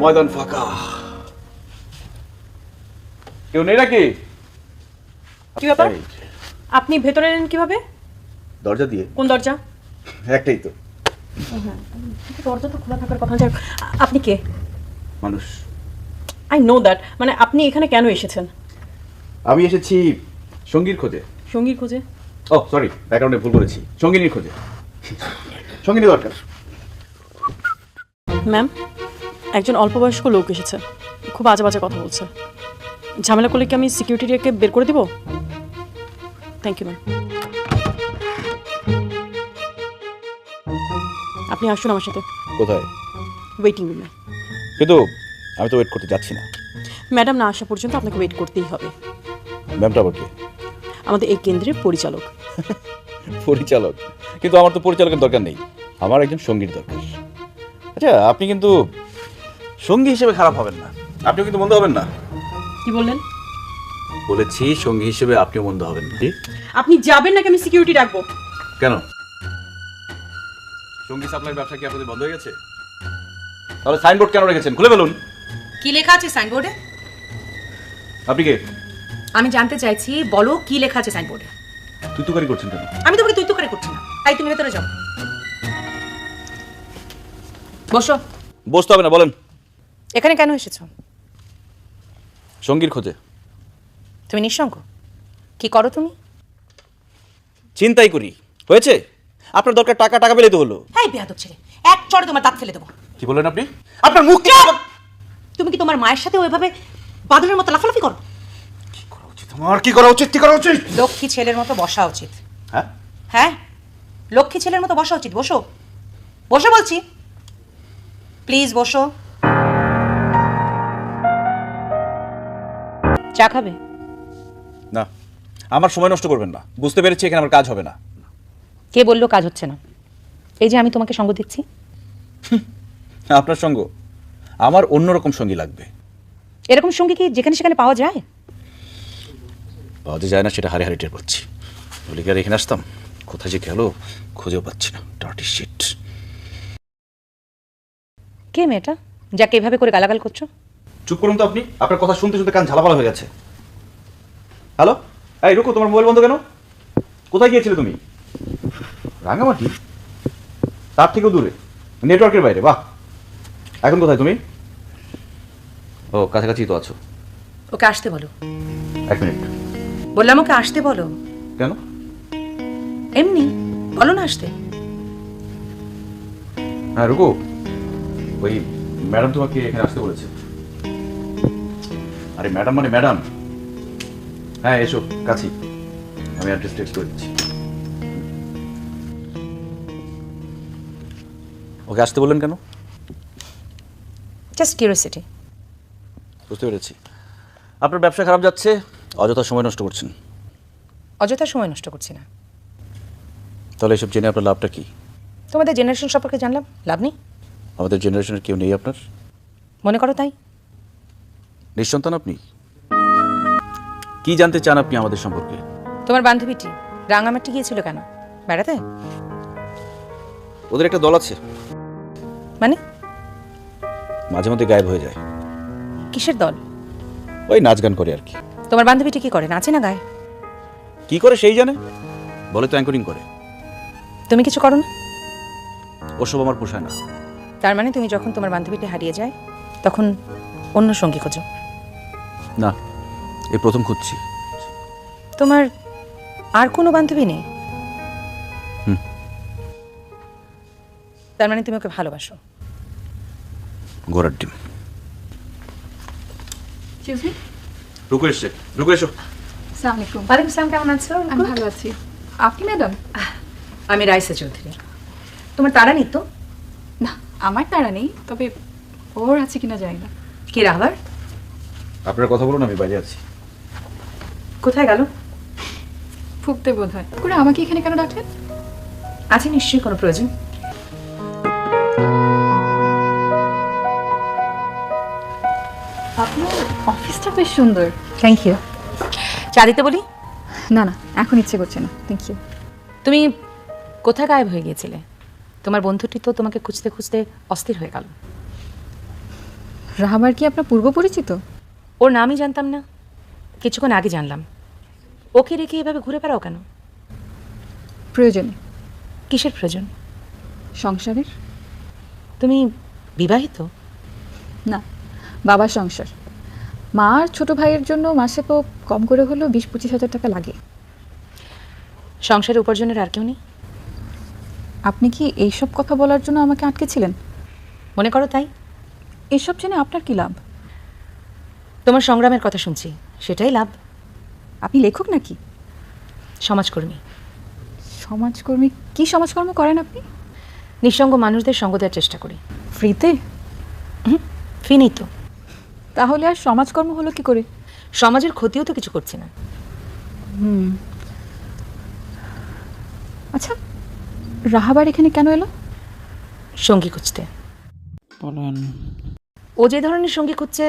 ময়দান ফাঁকা, কেউ নেই নাকি? কি ব্যাপার, আপনি ভেতরে এলেন কিভাবে? দরজা দিয়ে। কোন দরজা? একটাই তো। দরজা তো খোলা থাকার কথা। আপনি কে? মানুষ। আই নো দ্যাট, মানে আপনি এখানে কেন এসেছেন? আমি এসেছি সঙ্গীর খোঁজে। সঙ্গীর খোঁজে? ও সরি, ব্যাকগ্রাউন্ডে ভুল করেছি, সঙ্গিনীর খোঁজে। সঙ্গিনী দরকার। ম্যাম, একজন অল্প বয়স্ক লোক এসেছে, খুব আজে বাজে কথা বলছে। ঝামেলা করলে কি আমি সিকিউরিটি রেখে বের করে দিব? Thank you ma'am. আপনি আসুন আমার সাথে। কোথায়? ওয়েটিং রুমে। কিন্তু আমি তো ওয়েট করতে যাচ্ছি না। ম্যাডাম না আসা পর্যন্ত আপনাকে ওয়েট করতেই হবে। ম্যামটা আবার কে? আমাদের এই কেন্দ্রের পরিচালক। পরিচালক? কিন্তু আমার তো পরিচালকের দরকার নেই, আমার একজন সঙ্গীর দরকার। আচ্ছা, আপনি কিন্তু সঙ্গী হিসেবে খারাপ হবেন না, আপনিও কিন্তু মন্দ হবেন না। কি বললেন? বলেছি সঙ্গী হিসেবে আপনিও মন্দ হবেন না। আপনি যাবেন নাকি আমি সিকিউরিটি রাখবো? কেন, সঙ্গী সাপ্লাইয়ের ব্যবসা কি আপনাদের বন্ধ হয়ে গেছে? তাহলে সাইনবোর্ড কেন রেখেছেন? খুলে ফেলুন। কি লেখা আছে সাইনবোর্ডে? আপনি কে? আমি জানতে চাইছি, বলো কি লেখা আছে সাইনবোর্ডে। তুই তুকারি করছেন কেন? আমি তোমাকে তুই তো করে করছি না, তাই তুমি ভেতরে যাও। বসো। বসতে হবে না, বলেন। এখানে কেন এসেছো? সঙ্গীর খোঁজে। তুমি নিঃসঙ্গ? কি করো তুমি? চিন্তাই করি। হয়েছে? আপনার দরকার টাকা, টাকা পেলে তো হলো। এই বেয়াদব ছেলে, এক চড়ে তোমার দাঁত ফেলে দেবো। কি বললেন আপনি? আপনার মুখ কি? তুমি কি তোমার মায়ের সাথে ওইভাবে বাদলের মতো লাফালাফি করো? কি করা উচিত আমার? কি করা উচিত? কি করা উচিত? লক্ষ্মী ছেলের মতো বসা উচিত। হ্যাঁ হ্যাঁ, লক্ষ্মী ছেলের মতো বসা উচিত। বসো, বসো বলছি, প্লিজ বসো। চা খাবে? না, আমার সময় নষ্ট করবেন না। বুঝতে পেরেছি এখানে আমার কাজ হবে না। কে বললো কাজ হচ্ছে না? এই যে আমি তোমাকে সঙ্গ দিচ্ছি। আপনার সঙ্গ? আমার অন্যরকম সঙ্গী লাগবে। এরকম সঙ্গী কি যেখানে সেখানে পাওয়া যায়? পাওয়া যায় না, সেটা হারে হারে টের পাচ্ছি। বলে কি আর এখানে আসতাম? কোথায় যে গেল খুঁজেও পাচ্ছি না। Dirty sheet. কে মেয়েটা যাকে এভাবে করে গালাগাল করছো? চুপ করুন তো আপনি। আপনার কথা শুনতে শুনতে কান ঝালাপালা হয়ে গেছে। হ্যালো, এই রুকো, তোমার মোবাইল বন্ধ কেন? কোথায় গিয়েছিলে তুমি? রাঙামাটি? তার থেকেও দূরে, নেটওয়ার্কের বাইরে। বাহ, এখন কোথায় তুমি? ও, কাছাকাছি তো আছো। ওকে আসতে বলো। এক মিনিট। বললাম ওকে আসতে বলো। কেন? এমনি বলো না আসতে। হ্যাঁ রুকো, ওই ম্যাডাম তোমাকে এখানে আসতে বলেছে। আরে ম্যাডাম মানে ম্যাডাম। হ্যাঁ এসো, কাছি। আমি অ্যাড্রেস টেক্সট করে দিচ্ছি। ওকে আসতে বললেন কেন? Just curiosity. বুঝতে পেরেছি। আপনার ব্যবসা খারাপ যাচ্ছে, অযথা সময় নষ্ট করছেন। অযথা সময় নষ্ট করছি না। তাহলে এসব জেনে আপনার লাভটা কি? তোমাদের জেনারেশন সম্পর্কে জানলাম, লাভ নেই। আমাদের জেনারেশনের কেউ নেই আপনার? মনে করো তাই। নিঃসন্তান আপনি? কি জানতে চান আপনি আমাদের সম্পর্কে? তোমার বান্ধবীটি রাঙামাটি গিয়েছিল কেন? বেড়াতে? ওদের একটা দল আছে, মানে মাঝে মধ্যে গায়েব হয়ে যায়। কিসের দল? ওই নাচ গান করে আর কি। তোমার বান্ধবীটি কি করে, নাচে না গায়? কি করে সেই জানে, বলে তো অ্যাঙ্করিং করে। তুমি কিছু করো না? ওসব আমার পোষায় না। তার মানে তুমি যখন তোমার বান্ধবীটি হারিয়ে যায় তখন অন্য সঙ্গী খোঁজো? না, এই প্রথম খুঁজছি। তোমার আর কোনো বান্ধবী নেই? তার মানে তুমি ওকে ভালোবাসো? ঘোড়ার ডিম। Excuse me. রুকু এসছে, রুকু এসো। আসসালামু আলাইকুম। ওয়ালাইকুম আসসালাম, কেমন আছো? আমি ভালো আছি। আপনি ম্যাডাম? আমি রাইসা চৌধুরী। তোমার তারা নেই তো? না, আমার তাড়া নেই, তবে ওর আছে কিনা জানি না। কি রাহাবার? আপনার কথা বলুন, আমি বাইরে আছি। কোথায় গেল? ফুকতে বোধ হয়। করে আমাকে এখানে কেন ডাকলেন? আছে নিশ্চয়ই কোনো প্রয়োজন। আপনার অফিসটা বেশ সুন্দর। Thank you. চা দিতে বলি? না না, এখন ইচ্ছে করছে না, থ্যাংক ইউ। তুমি কোথায় গায়েব হয়ে গিয়েছিলে? তোমার বন্ধুটি তো তোমাকে খুঁজতে খুঁজতে অস্থির হয়ে গেল। রাহাবার কি আপনার পূর্ব পরিচিত? ওর নামই জানতাম না, কিছুক্ষণ আগে জানলাম। ওকে রেখে এভাবে ঘুরে বেড়াও কেন? প্রয়োজনে। কিসের প্রয়োজন? সংসারের। তুমি বিবাহিত? না, বাবার সংসার। মা আর ছোট ভাইয়ের জন্য মাসে তো কম করে হলেও 20-25 হাজার টাকা লাগে। সংসারের উপার্জনের আর কেউ নেই? আপনি কি এইসব কথা বলার জন্য আমাকে আটকেছিলেন? মনে করো তাই। এসব জেনে আপনার কি লাভ? তোমার সংগ্রামের কথা শুনছি, সেটাই লাভ। আপনি লেখক নাকি? সমাজকর্মী। সমাজকর্মী? কি সমাজকর্ম করেন আপনি? নিঃসঙ্গ মানুষদের সঙ্গ দেওয়ার চেষ্টা করি। ফ্রিতে? ফি নেই তো। তাহলে আর সমাজকর্ম হলো কি করে? সমাজের ক্ষতিও তো কিছু করছি না। আচ্ছা, রাহাবার এখানে কেন এলো? সঙ্গী খুঁজতে। বলেন। ও যে ধরনের সঙ্গী খুঁজছে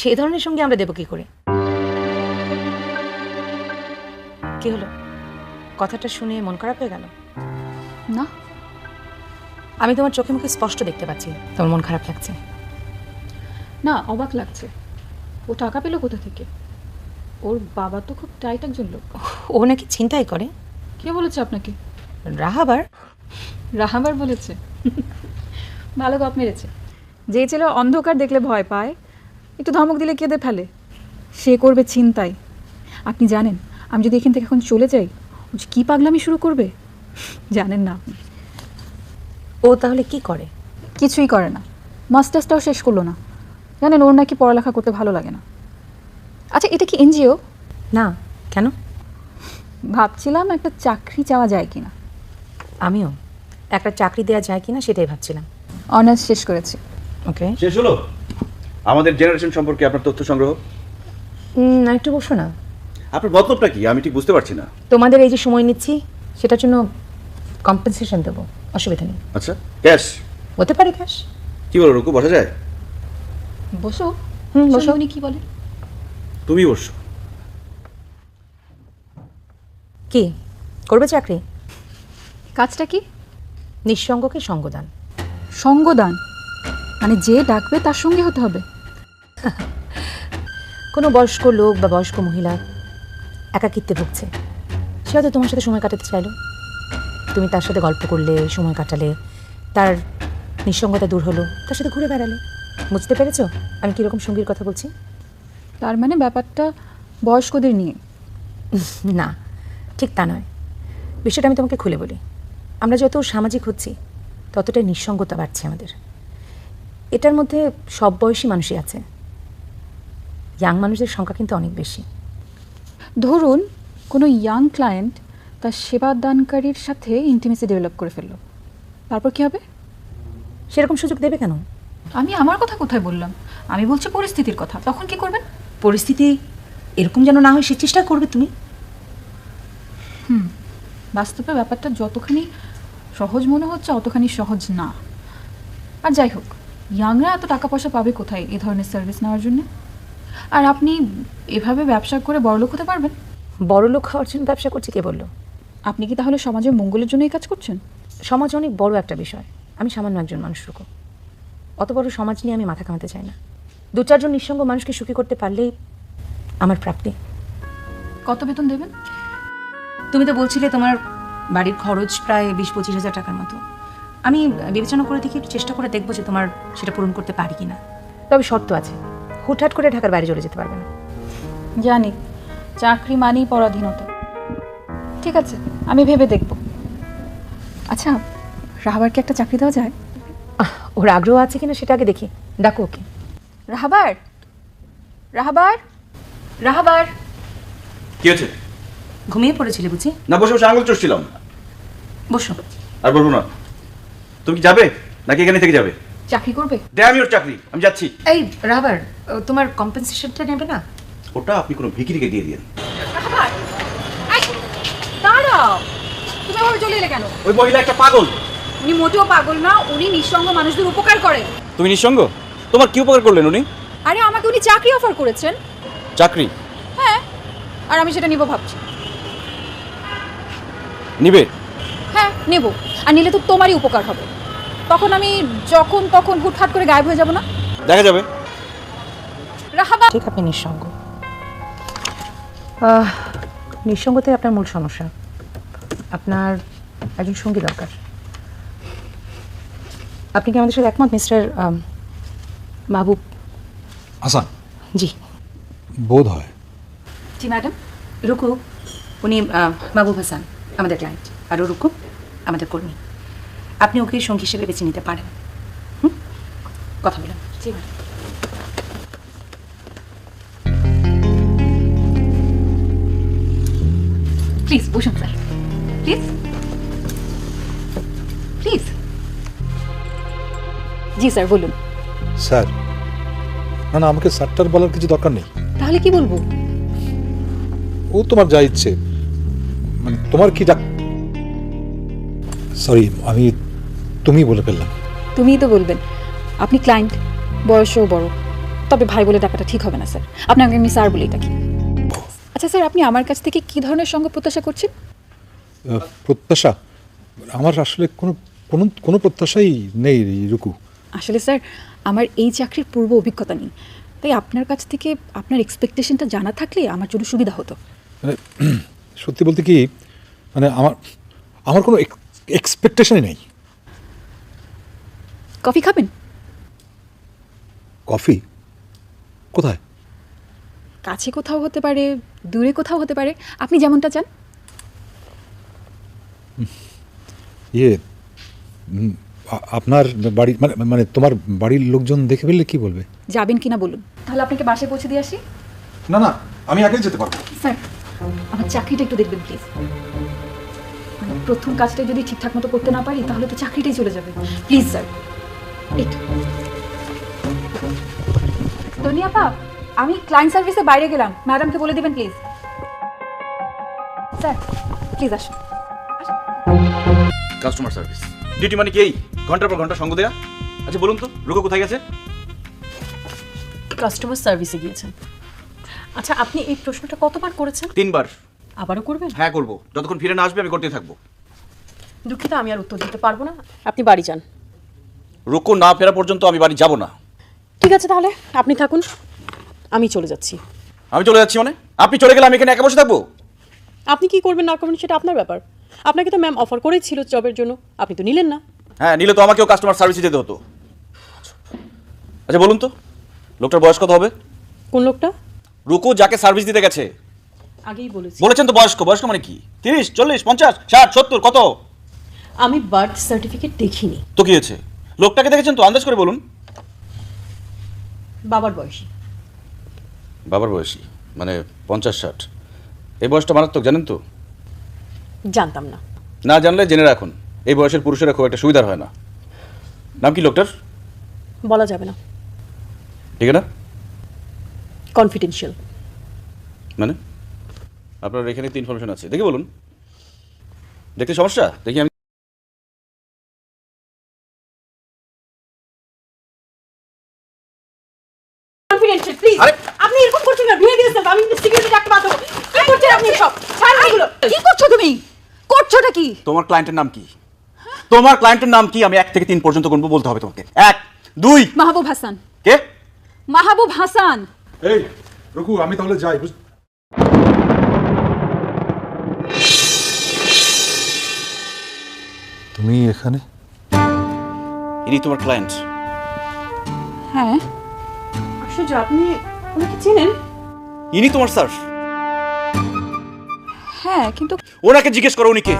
সেই ধরনের সঙ্গী আমরা দেবো কি করে? কি হলো, কথাটা শুনে মন খারাপ হয়ে গেল? না। আমি তোমার চোখে মুখে স্পষ্ট দেখতে পাচ্ছি তোমার মন খারাপ লাগছে। না, অবাক লাগছে। ও টাকা পেলো কোথা থেকে? ওর বাবা তো খুব টাইট একজন লোক। ও নাকি ছিনতাই করে? কে বলেছে আপনাকে? রাহাবার? রাহাবার বলেছে? ভালো গপ মেরেছে। যে ছেলে অন্ধকার দেখলে ভয় পায়, একটু ধমক দিলে কেঁদে ফেলে, সে করবে ছিনতাই। আপনি জানেন আমি যদি এখান থেকে এখন চলে যাই, ও যে কী পাগলামি শুরু করবে জানেন না আপনি। ও তাহলে কি করে? কিছুই করে না। মাস্টার্সটাও শেষ করলো না। জানেন ওর নাকি পড়ালেখা করতে ভালো লাগে না। আচ্ছা, এটা কি এনজিও? না, কেন? ভাবছিলাম একটা চাকরি চাওয়া যায় কিনা। আমিও একটা চাকরি দেওয়া যায় কিনা সেটাই ভাবছিলাম। অনার্স শেষ করেছি। ওকে, শেষ হলো আমাদের জেনারেশন সম্পর্কে আপনার তথ্য সংগ্রহ? না একটু বসো না। আপনার মতলবটা কি আমি ঠিক বুঝতে পারছি না। তোমাদের এই যে সময় নিচ্ছি সেটার জন্য কম্পেনসেশন দেবো, অসুবিধা নেই। আচ্ছা, ক্যাশ? হতে পারে ক্যাশ। কি বলো রুকু, বসা যায়? বসো। বসো। উনি কি বলে? তুমি বসো। কি করবে চাকরি? কাজটা কি? নিঃসঙ্গকে সঙ্গদান। সঙ্গদান মানে যে ডাকবে তার সঙ্গে হতে হবে? কোনো বয়স্ক লোক বা বয়স্ক মহিলা একাকিত্বে ভুগছে, সে হয়তো তোমার সাথে সময় কাটাতে চাইলো। তুমি তার সাথে গল্প করলে, সময় কাটালে, তার নিঃসঙ্গতা দূর হলো, তার সাথে ঘুরে বেড়ালে। বুঝতে পেরেছো আমি কীরকম সঙ্গীর কথা বলছি? তার মানে ব্যাপারটা বয়স্কদের নিয়ে? না, ঠিক তা নয়। বিষয়টা আমি তোমাকে খুলে বলি। আমরা যত সামাজিক হচ্ছি ততটাই নিঃসঙ্গতা বাড়ছে আমাদের। এটার মধ্যে সব বয়সী মানুষই আছে। ইয়াং মানুষদের সংখ্যা কিন্তু অনেক বেশি। ধরুন কোনো ইয়াং ক্লায়েন্ট তার সেবা দানকারীর সাথে ইন্টিমেসি ডেভেলপ করে ফেললো, তারপর কি হবে? সেরকম সুযোগ দেবে কেন? আমি আমার কথা কোথায় বললাম? আমি বলছি পরিস্থিতির কথা। তখন কি করবেন? পরিস্থিতি এরকম যেন না হয় সে চেষ্টা করবে তুমি। বাস্তবে ব্যাপারটা যতখানি সহজ মনে হচ্ছে অতখানি সহজ না। আর যাই হোক, ইয়াংরা এত টাকা পয়সা পাবে কোথায় এই ধরনের সার্ভিস নেওয়ার জন্য? আর আপনি এভাবে ব্যবসা করে বড়লোক হতে পারবেন? বড় লোক হওয়ার জন্য ব্যবসা করছে কে বললো? আপনি কি তাহলে সমাজের মঙ্গলের জন্য এই কাজ করছেন? সমাজ অনেক বড় একটা বিষয়। আমি সামান্য একজন মানুষ রুকু। অত বড় সমাজ নিয়ে আমি মাথা ঘামাতে চাই না। 2-4 জন নিঃসঙ্গ মানুষকে সুখী করতে পারলেই আমার প্রাপ্তি। কত বেতন দেবেন? তুমি তো বলছিলে তোমার বাড়ির খরচ প্রায় 20-25 হাজার টাকার মতো। আমি বিবেচনা করে দেখি, একটু চেষ্টা করে দেখবো যে তোমার সেটা পূরণ করতে পারি কিনা। তবে শর্ত আছে, হুটহাট করে ঢাকার বাইরে চলে যেতে পারবে না। জানি, চাকরি মানেই পরাধীনতা। ঠিক আছে, আমি ভেবে দেখব। আচ্ছা, রাহাবারকে একটা চাকরি দেওয়া যায়? ওর আগ্রহ আছে কিনা সেটা আগে দেখি। ডাকো ওকে। রাহাবার, রাহাবার, রাহাবার। কি হয়েছে? ঘুমিয়ে পড়েছিলে বুঝি? না, বসে বসে আঙুল চড়ছিলাম। বসো। আর বলবো না। তুমি কি যাবে নাকি এখানে থেকে যাবে? চাকরি করবে? ড্যাম ইওর চাকরি, আমি যাচ্ছি। এই রাহাবার, তোমার কম্পেনসেশনটা নেবে না? ওটা আপনি কোনো ভিখিরিকে দিয়ে দিন। রাহাবার, এই দাঁড়াও। তুমি এভাবে চলে এলে কেন? ওই মহিলা একটা পাগল। উনি মোটেও পাগল না, উনি নিঃসঙ্গ মানুষদের উপকার করেন। তুমি নিঃসঙ্গ? তোমার কি উপকার করলেন উনি? আরে আমাকে উনি চাকরি অফার করেছেন। চাকরি? হ্যাঁ, আর আমি সেটা নিব ভাবছি। নিবে? হ্যাঁ নেব। আর নিলে তো তোমারই উপকার হবে। তখন আমি যখন তখন হুটহাট করে গায়েব হয়ে যাব না? দেখা যাবে। রাহাবা ঠিক আপনি নিঃসঙ্গ। নিঃসঙ্গতাই আপনার মূল সমস্যা। আপনার একজন সঙ্গী দরকার। আপনি কি আমাদের সাথে একমত মিস্টার মাহবুব? হাসান জি বোধ হয়। জি ম্যাডাম। রুকু, উনি মাহবুব হাসান আমাদের ক্লায়েন্ট, আর রুকু আমাদের কর্মী। আপনি ওকে সঙ্গী হিসেবে বেছে নিতে পারেন। কথা বলেন। জি ম্যাডাম। প্লিজ বসুন sir, please please. G sir বলুন। স্যার, না না, আমাকে স্যারটার বলার কিছু দরকার নেই। তাহলে কি বলবো? ও তোমার যা ইচ্ছে, মানে তোমার কি ডাক, সরি আমি তুমি বলে ফেললাম। তুমিই তো বলবেন। আপনি ক্লায়েন্ট, বয়সও বড়, তবে ভাই বলে ডাকাটা ঠিক হবে না স্যার। আপনাকে আমি স্যার বলেই ডাকি। আচ্ছা স্যার, আপনি আমার কাছ থেকে কি ধরনের সঙ্গ প্রত্যাশা করছেন? প্রত্যাশা? আমার আসলে কোনো কোনো কোনো প্রত্যাশাই নেই রুকু। আসলে স্যার, আমার এই চাকরির পূর্ব অভিজ্ঞতা নেই, তাই আপনার কাছ থেকে আপনার এক্সপেকটেশনটা জানা থাকলে আমার জন্য সুবিধা হতো। মানে সত্যি বলতে কি, মানে আমার আমার কোনো এক্সপেকটেশনই নেই। কফি খাবেন? কফি? কোথায়? কাছে কোথাও হতে পারে, দূরে কোথাও হতে পারে, আপনি যেমনটা চান। ইয়ে আপনার বাড়ি মানে মানে তোমার বাড়ির লোকজন দেখে ফেললে কি বলবে? যাবেন কিনা বলুন, তাহলে আপনাকে বাসায় পৌঁছে দিয়ে আসি। না না, আমি আগেই যেতে পারবো। স্যার, আমার চাকরিটা একটু দেখবেন প্লিজ। মানে প্রথম কাজটা যদি ঠিকঠাক মতো করতে না পারি তাহলে তো চাকরিটাই চলে যাবে। প্লিজ স্যার, একটু। ধনিয়া আপা, আমি ক্লায়েন্ট সার্ভিসে বাইরে গেলাম, ম্যাডামকে বলে দেবেন প্লিজ। স্যার প্লিজ আসুন। কাস্টমার সার্ভিস ডিউটি মানে কি এই ঘন্টার পর ঘন্টা সঙ্গ দেয়া? আচ্ছা বলুন তো, রুকু কোথায় গেছে? কাস্টমার সার্ভিসে গিয়েছেন। আচ্ছা, আপনি এই প্রশ্নটা কতবার করেছেন? 3 বার। আবারও করবেন? হ্যাঁ করবো, যতক্ষণ ফিরে না আসবে আমি করতেই থাকবো। দুঃখিত, আমি আর উত্তর দিতে পারবো না। আপনি বাড়ি যান। রুকু না ফেরা পর্যন্ত আমি বাড়ি যাব না। ঠিক আছে, তাহলে আপনি থাকুন, আমি চলে যাচ্ছি। আমি চলে যাচ্ছি মানে? আপনি চলে গেলে আমি এখানে একা বসে থাকবো? আপনি কি করবেন না করবেন সেটা আপনার ব্যাপার। আপনাকে তো ম্যাম অফার করেই ছিল জবের জন্য, আপনি তো নিলেন না। হ্যাঁ নিলে তো আমাকেও কাস্টমার সার্ভিসে যেতে হতো। আচ্ছা বলুন তো, লোকটার বয়স কত হবে? কোন লোকটা? রুকু যাকে সার্ভিস দিতে গেছে। আগেই বলেছি। বলেছেন তো বয়স্ক। বয়স্ক মানে কি? 30, 40, 50, 60, 70 কত? আমি বার্থ সার্টিফিকেট দেখিনি। তো কি হয়েছে? লোকটাকে দেখেছেন তো, আন্দাজ করে বলুন। বাবার বয়সী। বাবার বয়সী মানে 50, 60। এই বয়সটা মারাত্মক, জানেন তো? জানতাম না। না জানলে জেনে রাখুন, এই বয়সের পুরুষেরা খুব একটা সুবিধার হয় না। নাম কি লোকটার? বলা যাবে না, ঠিক না? কনফিডেন্সিয়াল। মানে আপনার এখানে তো ইনফরমেশন আছে, দেখি বলুন। দেখতে সমস্যা? দেখি আমি। Confidential please. আরে! আপনি এরকম করছেন না, ভেঙে দিয়েছেন। আমি সিকিউরিটি ডাকতে বাধ্য হবো। কি করছেন আপনি সব? ছাড়ুন এগুলো। কি করছো তুমি? করছোটা কি? তোমার ক্লায়েন্টের নাম কি? তোমার ক্লায়েন্টের নাম কি? আমি 1 থেকে 3 পর্যন্ত গুনবো, বলতে হবে তোমাকে। 1, 2। মাহবুব হাসান। কে? মাহবুব হাসান। এই রুকু, আমি তাহলে যাই। তুমি এখানে? ইনি তোমার ক্লায়েন্ট? হ্যাঁ। আশ্চর্য, আপনি ওনাকে চেনেন? ইনি তোমার স্যার? হ্যাঁ, কিন্তু ওনাকে জিজ্ঞেস করো উনি কে।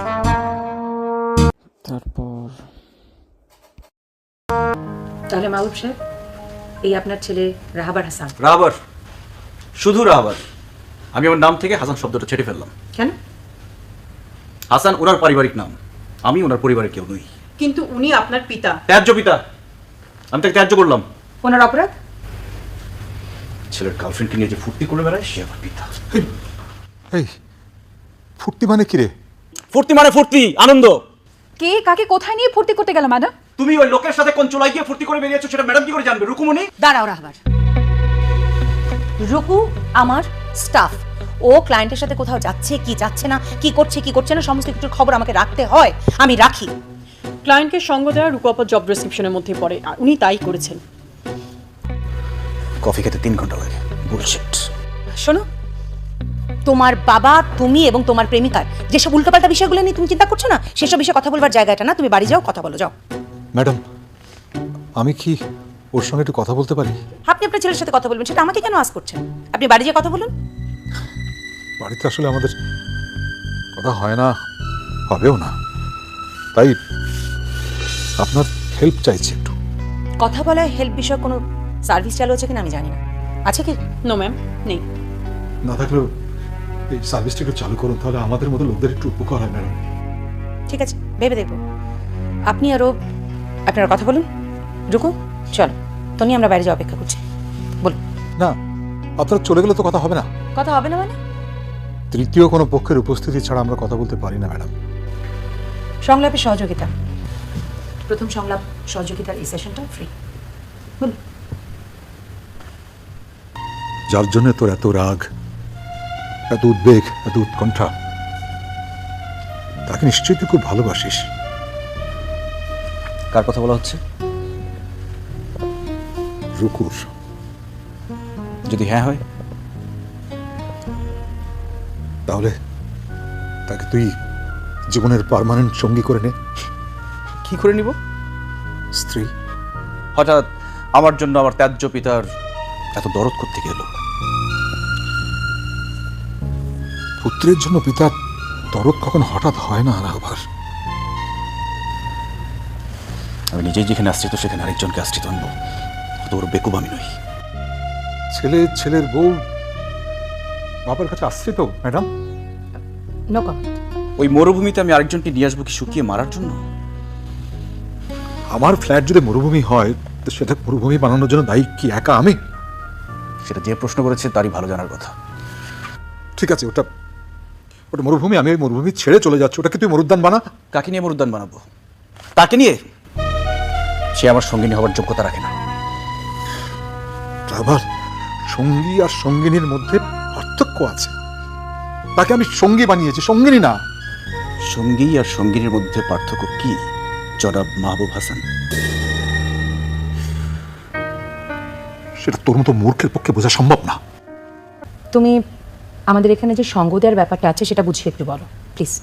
তাহলে মাহবুব সাহেব, এই আপনার ছেলে রাহাবার হাসান। রাহাবার? শুধু রাহাবার? আমি আমার নাম থেকে হাসান শব্দটা ছেড়ে ফেললাম। কেন? হাসান ওনার পারিবারিক নাম, আমি ওনার পরিবারের কেউ নই। কিন্তু উনি আপনার পিতা। ত্যায্য পিতা। আমি তাকে ত্যায্য করলাম। ওনার অপরাধ? ছেলের গার্লফ্রেন্ডকে নিয়ে যে ফুর্তি করে বেড়ায় সে আমার পিতা। এই ফুর্তি মানে কি রে? ফুর্তি মানে ফুর্তি, আনন্দ। কে কাকে কোথায় নিয়ে ফুর্তি করতে গেল ম্যাডাম? তুমি ওই লোকের সাথে কোন চুলাই গিয়ে ফুর্তি করে বেরিয়েছো সেটা ম্যাডাম কি করে জানবে? রুকুমনি? দাঁড়াও রাহাবার। রুকু আমার স্টাফ। ও ক্লায়েন্টের সাথে কোথাও যাচ্ছে কি যাচ্ছে না, কি করছে না সমস্ত কিছুর খবর আমাকে রাখতে হয়, আমি রাখি। ক্লায়েন্টকে সঙ্গ দেওয়া রুকু আপার জব ডেসক্রিপশনের মধ্যে পড়ে, আর উনি তাই করেছেন। কফি খেতে 3 ঘন্টা লাগে। বুলশিট। শোনো, তোমার বাবা, তুমি এবং তোমার প্রেমিকার যেসব উল্টোপাল্টা বিষয়গুলো নিয়ে তুমি চিন্তা করছো না, সেসব বিষয়ে কথা বলবার জায়গাটা না। তুমি বাড়ি যাও, কথা বলো, যাও। ম্যাডাম, আমি কি ওর সঙ্গে একটু কথা বলতে পারি? আপনি আপনার ছেলের সাথে কথা বলবেন, সেটা আমাকে কেন আজ করছেন? আপনি বাড়ি যেয়ে কথা বলুন। বাড়িতে আসলে আমাদের কথা হয় না, হবেও না, তাই আপনার হেল্প চাইছি একটু। কথা বলায় হেল্প বিষয়ে কোনো সার্ভিস চালু আছে কিনা আমি জানি না। আছে কি? নো ম্যাম, নেই। না থাকলেও এই সার্ভিসটা একটু চালু করুন, তাহলে আমাদের মতো লোকদের একটু উপকার হয় ম্যাডাম। ঠিক আছে, ভেবে দেখবো। আপনি আরও আপনারা কথা বলুন। রুকু, চলো তনি, আমরা বাইরে যাওয়া অপেক্ষা করছি। বলুন। না, আপনারা চলে গেলে তো কথা হবে না। কথা হবে না মানে? তৃতীয় কোনো পক্ষের উপস্থিতি ছাড়া আমরা কথা বলতে পারি না ম্যাডাম। সংলাপের সহযোগিতা, প্রথম সংলাপ সহযোগিতার এই সেশনটা ফ্রি। বলুন। যার জন্য তোর এত রাগ, এত উদ্বেগ, এত উৎকণ্ঠা, তাকে নিশ্চয়ই তুই খুব ভালোবাসিস। কার কথা বলা হচ্ছে? রুকুর। যদি হ্যাঁ হয় তাহলে তাকে তুই জীবনের পার্মানেন্ট সঙ্গী করে নে। কি করে নিব? স্ত্রী। হঠাৎ আমার জন্য আমার ত্যায্য পিতার এত দরদ করতে গেল। পুত্রের জন্য পিতার দরদ কখন হঠাৎ হয় না রাঘবার। আমি নিজেই যেখানে আশ্রিত সেখানে আরেকজনকে আশ্রিত আনবো, তোর বেকুব আমি নই। ছেলে, ছেলের বউ বাবার কাছে আশ্রিত ম্যাডাম? No comment. ওই মরুভূমিতে আমি আরেকজনকে নিয়ে আসবো কি শুকিয়ে মারার জন্য? আমার ফ্ল্যাট যদি মরুভূমি হয়, তো সেটা মরুভূমি বানানোর জন্য দায়ী কি একা আমি? সেটা যে প্রশ্ন করেছে তারই ভালো জানার কথা। ঠিক আছে, ওটা ওটা মরুভূমি, আমি ওই মরুভূমি ছেড়ে চলে যাচ্ছি, ওটাকে তুই মরুদ্যান বানা। কাকে নিয়ে মরুদ্যান বানাবো? তাকে নিয়ে? সে আমার সঙ্গিনী হওয়ার যোগ্যতা রাখে না। আবার সঙ্গী আর সঙ্গিনীর মধ্যে পার্থক্য আছে। তাকে আমি সঙ্গী বানিয়েছি, সঙ্গিনী না। সঙ্গী আর সঙ্গিনীর মধ্যে পার্থক্য কি জনাব মাহবুব হাসান? সেটা তোর মতো মূর্খের পক্ষে বোঝা সম্ভব না। তুমি আমাদের এখানে যে সঙ্গ দেওয়ার ব্যাপারটা আছে সেটা বুঝিয়ে একটু বলো প্লিজ।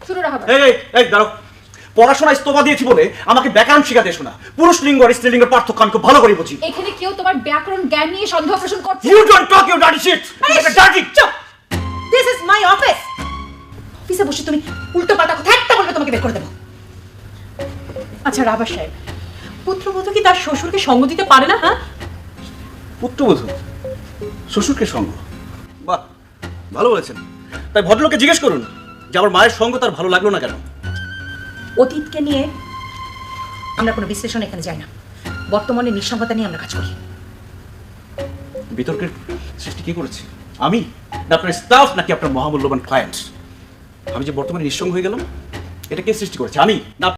শুরু রাহাবা। এই দাঁড়াও, পড়াশোনা ইস্তফা দিয়েছি বলে আমাকে ব্যাকরণ শিখাতে এসো না। পুরুষ লিঙ্গ আর স্ত্রীলিঙ্গের পার্থক্য আমি খুব ভালো করে বুঝি। এখানে কেউ তোমার ব্যাকরণ জ্ঞান নিয়ে সন্দেহ পোষণ করছে? You don't talk, you dirty shit! Dirty! চুপ! This is my office. অফিসে বসে তুমি উল্টোপাল্টা কথা একটা বলবে তোমাকে বের করে দেবো। আচ্ছা রাবার সাহেব, পুত্রবধূ কি তার শ্বশুরকে সঙ্গ দিতে পারে না? হ্যাঁ, পুত্রবধূ শ্বশুরকে সঙ্গ? বাহ, ভালো বলেছেন। তাই ভদ্রলোককে জিজ্ঞেস করুন যে আমার মায়ের সঙ্গ তার ভালো লাগলো না কেন। অতীতকে নিয়ে আমরা কোনো বিশ্লেষণ এখানে যাই না, বর্তমানে নিঃসঙ্গতা নিয়ে আমরা কাজ করি। বিতর্কের সৃষ্টি কে করেছে? আমি না আপনার স্টাফ নাকি আপনার মহামূল্যবান ক্লায়েন্ট? আমি যে বর্তমানে নিঃসঙ্গ হয়ে গেলাম এটা কে সৃষ্টি করেছে? আমি না।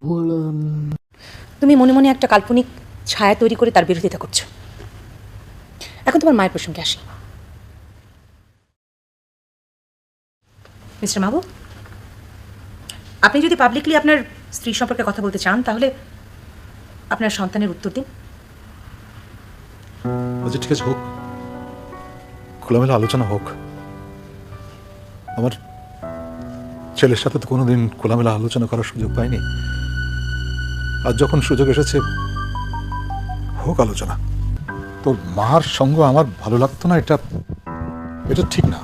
তুমি মনে মনে একটা কাল্পনিক ছায়া তৈরি করে তার বিরোধিতা করছো। এখন তোমার মায়ের প্রসঙ্গে আসি। মিস্টার মাহবুব, আপনি যদি পাবলিকলি আপনার স্ত্রী সম্পর্কে কথা বলতে চান তাহলে আপনার সন্তানের উত্তর দিন। আচ্ছা ঠিক আছে, হোক, খোলামেলা আলোচনা হোক। আমার ছেলের সাথে তো কোনোদিন খোলামেলা আলোচনা করার সুযোগ পাইনি। আর যখন সুযোগ এসেছে, হোক আলোচনা। তোর মার সঙ্গ আমার ভালো লাগতো না, এটা এটা ঠিক না।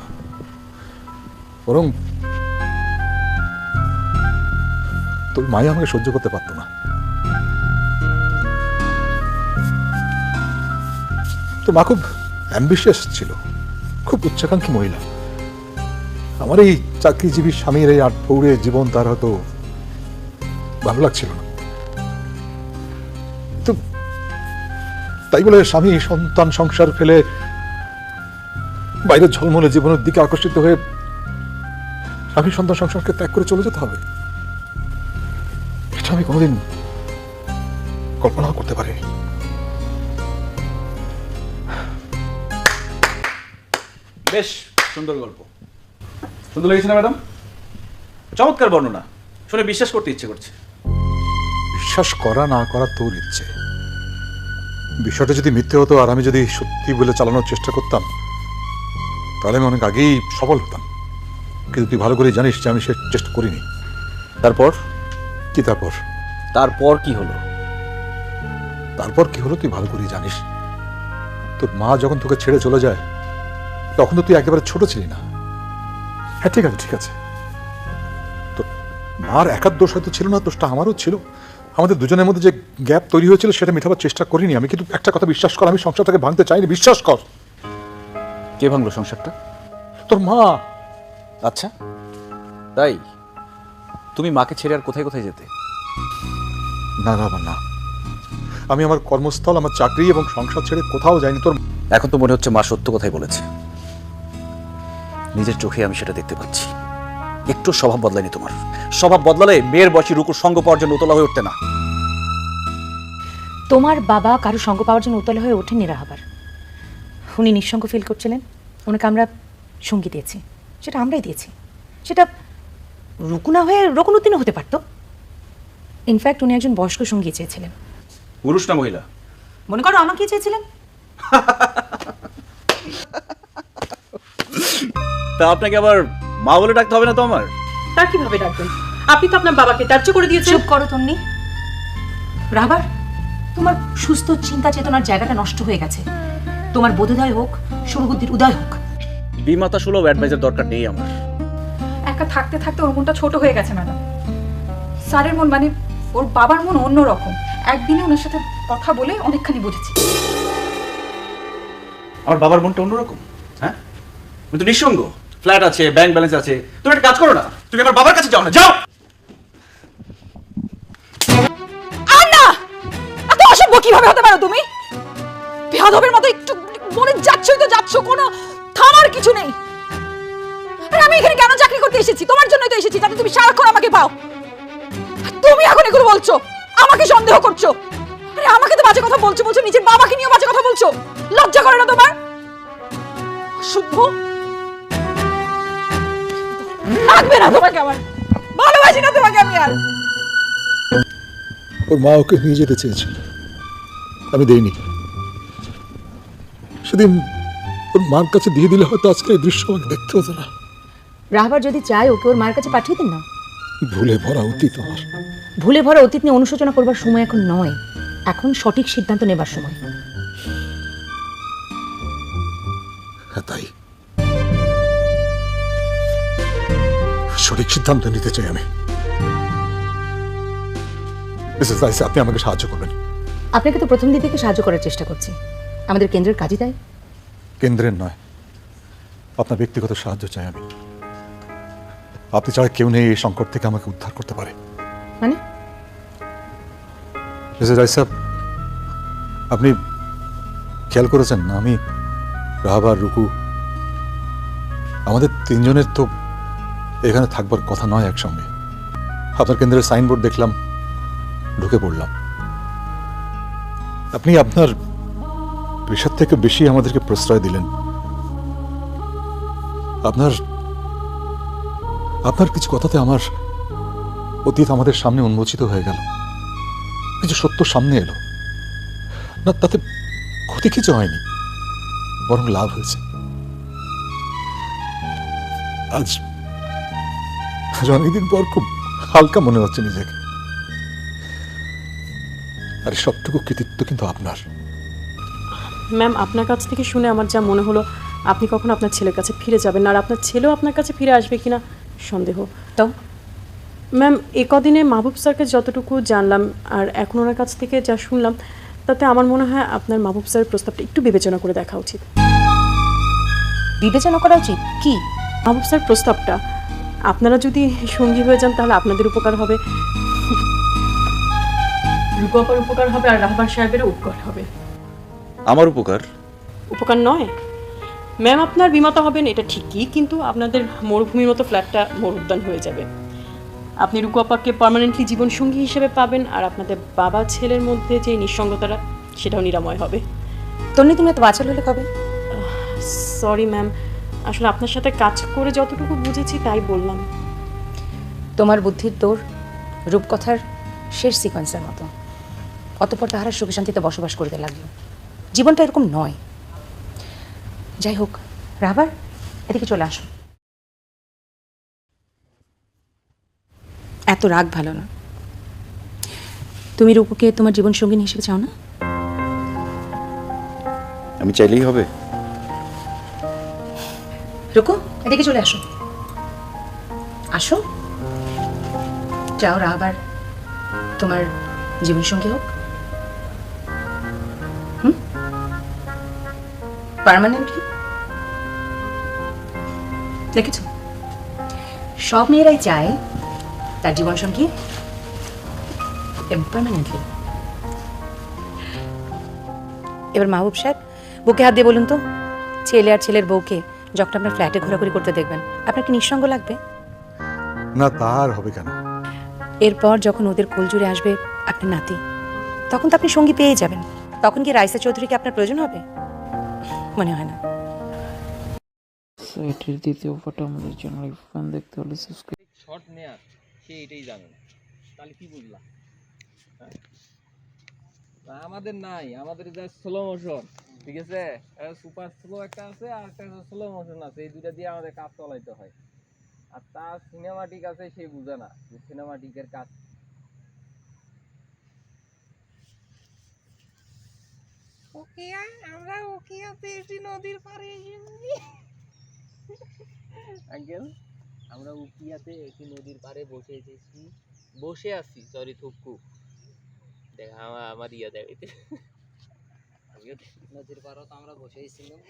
বরং তোর মাই আমাকে সহ্য করতে পারতো না। তো মা খুব অ্যাম্বিশিয়াস ছিল, খুব উচ্চাকাঙ্ক্ষী মহিলা। আমার এই চাকরিজীবী স্বামীর এই আট পৌড়ে জীবন তার হয়তো ভালো লাগছিল না। তো তাই বলে স্বামী সন্তান সংসার ফেলে বাইরের ঝলমলে জীবনের দিকে আকর্ষিত হয়ে স্বামী সন্তান সংসারকে ত্যাগ করে চলে যেতে হবে, এটা আমি কোনোদিন কল্পনাও করতে পারিনি। বেশ সুন্দর গল্প। সুন্দর লেগেছে না ম্যাডাম? চমৎকার বর্ণনা, শুনে বিশ্বাস করতে ইচ্ছে করছে। বিশ্বাস করা না করা তোর ইচ্ছে। বিষয়টা যদি মিথ্যে হতো আর আমি যদি সত্যি বলে চালানোর চেষ্টা করতাম, তাহলে আমি অনেক আগেই সফল হতাম। কিন্তু তুই ভালো করে জানিস যে আমি সে চেষ্টা করিনি। তারপর কি তারপর? তারপর কি হলো? তারপর কি হলো তুই ভালো করেই জানিস। তোর মা যখন তোকে ছেড়ে চলে যায়, তখন তো তুই একেবারে ছোট ছিলি না। হ্যাঁ ঠিক আছে, ঠিক আছে, তোর মার একার দোষ হয়তো ছিল না, দোষটা আমারও ছিল। আমাদের দুজনের মধ্যে যে গ্যাপ তৈরি হয়েছিল সেটা মেটাবার চেষ্টা করিনি আমি। কিন্তু একটা কথা বিশ্বাস কর, আমি সংসারটাকে ভাঙতে চাইনি, বিশ্বাস কর। কে ভাঙলো সংসারটা? তোর মা। আচ্ছা তাই? তুমি মাকে ছেড়ে আর কোথায় কোথায় যেতে? না না না, আমি আমার কর্মস্থল, আমার চাকরি এবং সংসার ছেড়ে কোথাও যাইনি। তোর এখন তো মনে হচ্ছে মা সত্য কথাই বলেছে। নিজের চোখে আমি সেটা দেখতে পাচ্ছি। একটু স্বভাব বদলায়নি তোমার। স্বভাব বদলালে মেয়ের বয়সী রুকুর সঙ্গ পাওয়ার জন্য উতলা হয়ে উঠতে না। তোমার বাবা কারো সঙ্গ পাওয়ার জন্য উতলা হয়ে ওঠেননি রাহাবার। উনি নিঃসঙ্গ ফিল করছিলেন, ওনাকে আমরা সঙ্গী দিয়েছি, সেটা আমরাই দিয়েছি। সেটা রুকুনা হয়ে রকুনুদ্দিনও হতে পারতো। ইনফ্যাক্ট উনি একজন বয়স্ক সঙ্গী চেয়েছিলেন। পুরুষ না মহিলা? মনে করো আমাকে চেয়েছিলেন। তা আপনাকে আবার মা বলে ডাকতে হবে না তো আমার? তার কিভাবে ডাকবেন? আপনি তো আপনার বাবাকে ত্যায্য করে দিয়েছেন। চুপ করো তন্নি। রাহাবার, তোমার সুস্থ চিন্তা চেতনার জায়গাটা নষ্ট হয়ে গেছে। তোমার বোধোদয় হোক, সুরবুদ্ধির উদয় হোক। বিমাতা সুলভ অ্যাডভাইজার দরকার নেই আমার। একা থাকতে থাকতে ওর মনটা ছোট হয়ে গেছে ম্যাডাম। স্যারের মন মানে ওর বাবার মন অন্যরকম। একদিনে ওনার সাথে কথা বলে অনেকখানি বুঝেছি। আমার বাবার মনটা অন্যরকম? হ্যাঁ, আমি তো নিঃসঙ্গ, ফ্ল্যাট আছে, ব্যাংক ব্যালেন্স আছে। তুমি একটা কাজ করো না, তুমি আমার বাবার কাছে যাও না, যাও। আর না, এত অসভ্য কিভাবে হতে পারো তুমি? বেয়াদবের মতো একটু মনে যাচ্ছই তো যাচ্ছ, কোনো থামার কিছু নেই। আর আমি এখানে কেন চাকরি করতে এসেছি? তোমার জন্যই তো এসেছি, যাতে তুমি সারাক্ষণ আমাকে পাও। আর তুমি এখন এগুলো বলছো, আমাকে সন্দেহ করছো। আরে আমাকে তো বাজে কথা বলছো, নিজের বাবাকে নিয়েও বাজে কথা বলছো। লজ্জা করে না তোমার? অসভ্য। লাগবে না তোমাকে আমার, ভালোবাসি না তোমাকে আমি আর। ওর মা ওকে নিয়ে যেতে চেয়েছিল, আমি দেইনি। সেদিন ওর মার কাছে দিয়ে দিলে হয়তো আজকে এই দৃশ্য আমাকে দেখতে হতো না। রাহাবার যদি চায় ওকে ওর মায়ের কাছে পাঠিয়ে দিন না। ভুলে ভরা অতীত আমার। ভুলে ভরা অতীত নিয়ে অনুশোচনা করবার সময় এখন নয়, এখন সঠিক সিদ্ধান্ত নেবার সময়। হ্যাঁ তাই, সঠিক সিদ্ধান্ত নিতে চাই আমি। মিসেস রাইসা, আপনি আমাকে সাহায্য করবেন। আপনাকে তো প্রথম দিক থেকে সাহায্য করার চেষ্টা করছি, আমাদের কেন্দ্রের কাজই তাই। কেন্দ্রের নয়, আপনার ব্যক্তিগত সাহায্য চাই আমি। আপনি ছাড়া কেউ নেই এই সংকট থেকে আমাকে উদ্ধার করতে পারে। মানে মিসেস রাইসা, আপনি খেয়াল করেছেন না, আমি, রাহাবার, রুকু, আমাদের তিনজনের তো এখানে থাকবার কথা নয় একসঙ্গে। আপনার কেন্দ্রের সাইনবোর্ড দেখলাম, ঢুকে পড়লাম। আপনি আপনার পেশার থেকে বেশি আমাদেরকে প্রশ্রয় দিলেন। আপনার আপনার কিছু কথাতে আমার অতীত আমাদের সামনে উন্মোচিত হয়ে গেল, কিছু সত্য সামনে এলো না। তাতে ক্ষতি কিছু হয়নি, বরং লাভ হয়েছে। আজ অনেকদিন পর খুব হালকা মনে হচ্ছে নিজেকে। আর সবটুকু কৃতিত্ব কিন্তু আপনার। ম্যাম, আপনার কাছ থেকে শুনে আমার যা মনে হলো, আপনি কখন আপনার ছেলের কাছে ফিরে যাবেন, আর আপনার ছেলেও আপনার কাছে ফিরে আসবে কিনা সন্দেহ। তো ম্যাম, এ কদিনে মাহবুব স্যারকে যতটুকু জানলাম আর এখন ওনার কাছ থেকে যা শুনলাম, তাতে আমার মনে হয় আপনার মাহবুব স্যারের প্রস্তাবটা একটু বিবেচনা করে দেখা উচিত। বিবেচনা করা উচিত কি? মাহবুব স্যার প্রস্তাবটা, আপনারা যদি সঙ্গী হয়ে যান তাহলে আপনাদের উপকার হবে, রূপা আপার উপকার হবে, আর রাহবার সাহেবেরও উপকার হবে। আমার উপকার? উপকার নয় ম্যাম, আপনার বিমাতা হবেন এটা ঠিকই, কিন্তু আপনাদের মরুভূমির মতো ফ্ল্যাটটা মরুদ্যান হয়ে যাবে। আপনি রুকু আপাকে পার্মানেন্টলি জীবনসঙ্গী হিসেবে পাবেন, আর আপনাদের বাবা ছেলের মধ্যে যে নিঃসঙ্গতাটা সেটাও নিরাময় হবে। তন্নি, তুমি এত বাচাল হলে কবে? সরি ম্যাম, আসলে আপনার সাথে কাজ করে যতটুকু বুঝেছি তাই বললাম। তোমার বুদ্ধির দৌড় রূপকথার শেষ সিকোয়েন্সের মতো, অতঃপর তাহারা সুখে শান্তিতে বসবাস করতে লাগলো। জীবনটা এরকম নয়। যাই হোক, রাবার এদিকে চলে আসো। এত রাগ ভালো না। তুমি রূপুকে তোমার জীবন সঙ্গিনী হিসেবে চাও না? আমি চাইলেই হবে? রুকু, এদিকে চলে আসো। আসো, চাও রাবার তোমার জীবন সঙ্গী হোক? পার্মানেন্টলি? দেখেছ, সব মেয়েরাই চায় তার জীবন সঙ্গী পার্মানেন্টলি। এবার মাহবুব সাহেব, বুকে হাত দিয়ে বলুন তো, ছেলে আর ছেলের বউকে যখন আপনার ফ্ল্যাটে ঘোরাঘুরি করতে দেখবেন, আপনার কি নিঃসঙ্গ লাগবে? না, তার হবে কেন? এরপর যখন ওদের কোলজুড়ে আসবে আপনার নাতি, তখন তো আপনি সঙ্গী পেয়ে যাবেন। তখন কি রাইসা চৌধুরীকে আপনার প্রয়োজন হবে? মনে হয় না। এটির দ্বিতীয় পার্ট আমাদের চ্যানেলে ফান দেখতে হলে সাবস্ক্রাইব। শর্ট নেয়ার সে এটাই জানে না, তাহলে কি বুঝলা? আমাদের নাই, আমাদের যা স্লো মোশন, ঠিক আছে, সুপার স্লো একটা আছে আর একটা স্লো মোশন আছে, এই দুইটা দিয়ে আমাদের কাজ চালাইতে হয়। আর তার সিনেমাটিক আছে, সে বুঝে না যে সিনেমাটিকের কাজ। আমরা ওকিয়াতে এসে নদীর পাড়ে আঙ্কেল, আমরা উকিয়াতে একটি নদীর পাড়ে বসে আছি, সরি থুকু দেখা আমার ইয়া দেখাইতে। নদীর পাড়ও তো আমরা বসেই ছিলাম।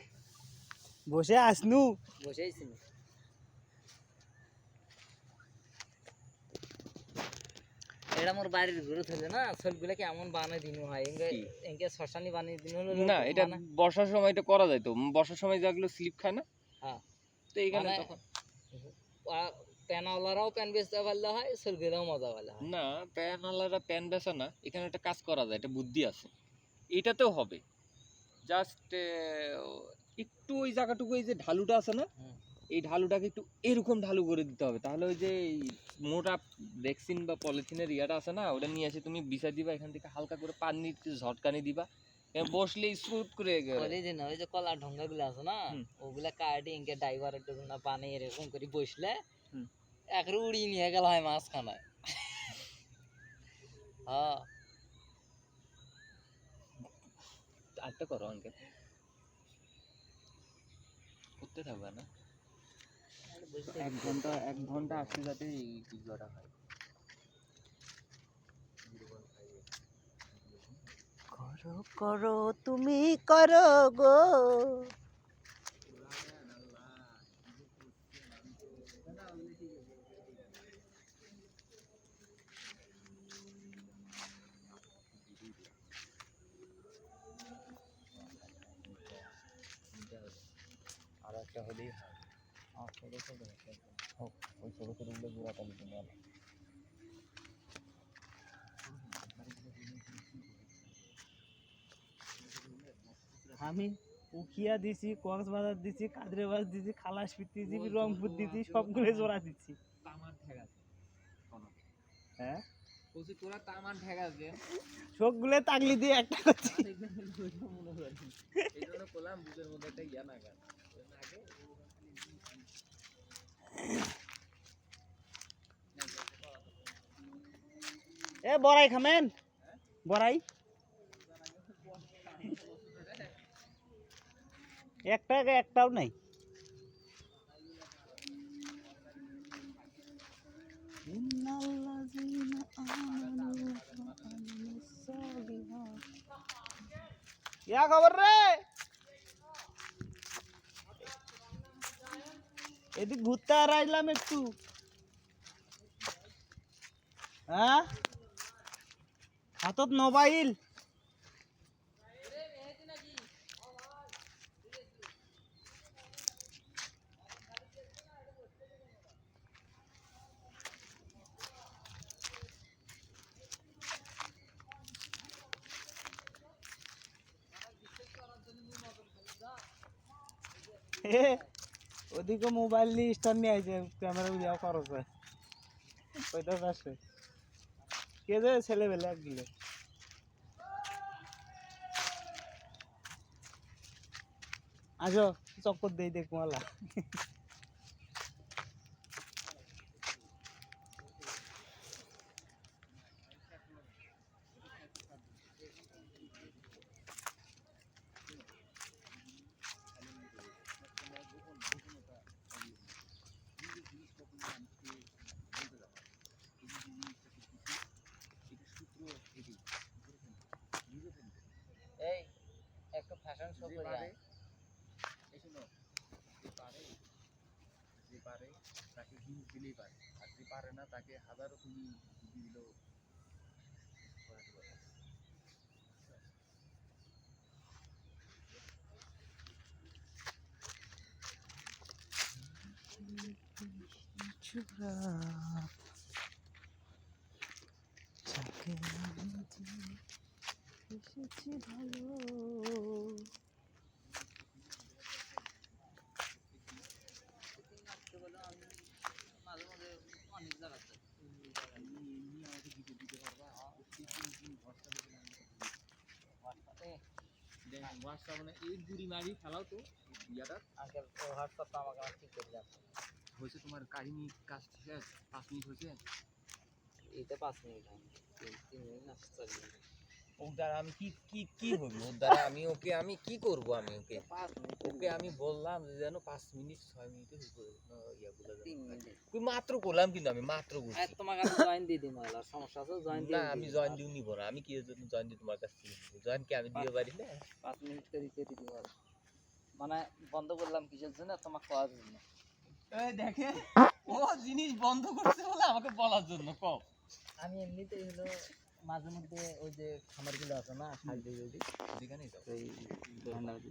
এটা মোর বাড়ির ঘুরে থাকে না, সবগুলোকে এমন বানাই দিন হয়, এঙ্গে শ্মশানি বানিয়ে দিন হলো না, এটা বর্ষার সময় এটা করা যায় তো, বর্ষার সময় যেগুলো স্লিপ খায় না, হ্যাঁ, তো এইখানে মানে তখন প্যানওয়ালারাও প্যান বেচতে পারলে হয়, সবগুলোও মজা পারলে হয়। না, প্যানওয়ালারা প্যান বেচা না, এখানে একটা কাজ করা যায়, এটা বুদ্ধি আছে, এটাতেও হবে। জাস্ট একটু ওই জায়গাটুকু, এই যে ঢালুটা আছে না, এই ঢালুটাকে একটু এরকম ঢালু করে দিতে হবে, তাহলে ওই যে মোটা ভ্যাকসিন বা পলিথিনের ইয়াটা আছে না, ওটা নিয়ে এসে তুমি বিছাই দিবা, এখান থেকে হালকা করে পানি ঝটকানি দিবা, বসলে স্মুথ করে ওই যে কলার ঢঙ্গা গুলো আছে না, ওগুলা কাটি ইনকে ড্রাইভার একটু না পানি এরকম করে বসলে একরে উড়িয়ে নিয়ে গেল হয় মাঝখানায়। হ্যাঁ, আরেকটা করো আঙ্কেল, করতে থাকবে না, 1 ঘন্টা আসতে যাতে এই ভিডিওটা হয়। করো করো তুমি করো গো, আর একটা হলেই হয়, আর ছোটো ছোটো হোক, ওই ছোটো ছোটোগুলো জোড়া তালি জন্য আমি উখিয়া দিছি, কক্সবাজার দিছি, কাদরেবাজ দিছি, খালাসপিট দিছি, রংপুর দিছি, সবগুলো জোড়া দিচ্ছি। তামার ঠেক আছে, হ্যাঁ, বলছি তোরা তামার ঠেক আছে, সবগুলো তাগলি দিয়ে একটা করছি। এই জন্য করলাম বুকের মধ্যে একটা ইয়া না গান আগে। এ বড়াই খামেন, বড়াই একটাও নাই। ইয়া খবর রে, এদিক ঘুরতে আর আইলাম একটু। হ্যাঁ, হাতত মোবাইল, ওদিকে মোবাইল নিয়ে স্টার নিয়ে আইছে, ক্যামেরা ভিডিও খরচ হয় ওইটা আসে কে যে ছেলেবেলে এক গিলে আসো চক্কর দেই দেখবো আলা। এই একটু ফ্যাশন শো করে আয়। মাঝে মাঝে অনেক জায়গাতে হোয়াটসঅ্যাপ মানে এই বুড়ি মারি ফেলাও তো ইয়াটা আঙ্কেল হোয়াটসঅ্যাপটা আমাকে আমার ঠিক করে যাচ্ছে। হয়েছে তোমার কাহিনী কাজ শেষ 5 মিনিট হয়েছে এইটা 5 মিনিট হয় 3 মিনিট না 4 মিনিট। ওর দ্বারা আমি কি কি কি হইব ওর দ্বারা আমি কি করব আমি ওকে 5 মিনিট ওকে আমি বললাম যে যেন 5 মিনিট 6 মিনিটের উপরে ইয়াগুলো 3 মিনিট। তুই মাত্র করলাম কিন্তু আমি মাত্র আর করছি তোমাকে আমি জয়েন দিয়ে দিই মালা সমস্যা আছে জয়েন দিয়ে না আমি জয়েন দিই নিব না আমি কি এর জন্য জয়েন দিই তোমার কাছ থেকে জয়েন কি আমি দিতে পারি না 5 মিনিট করে দিব আর মানে বন্ধ করলাম কিসের জন্য তোমাকে করার জন্য। এই দেখে ও জিনিস বন্ধ করছে বলে আমাকে বলার জন্য কও আমি এমনিতেই হলো মাঝে মধ্যে ওই যে খামারগুলো আছে না সাইডে যদি যেখানেই যাও ওই ভান্ডার দিই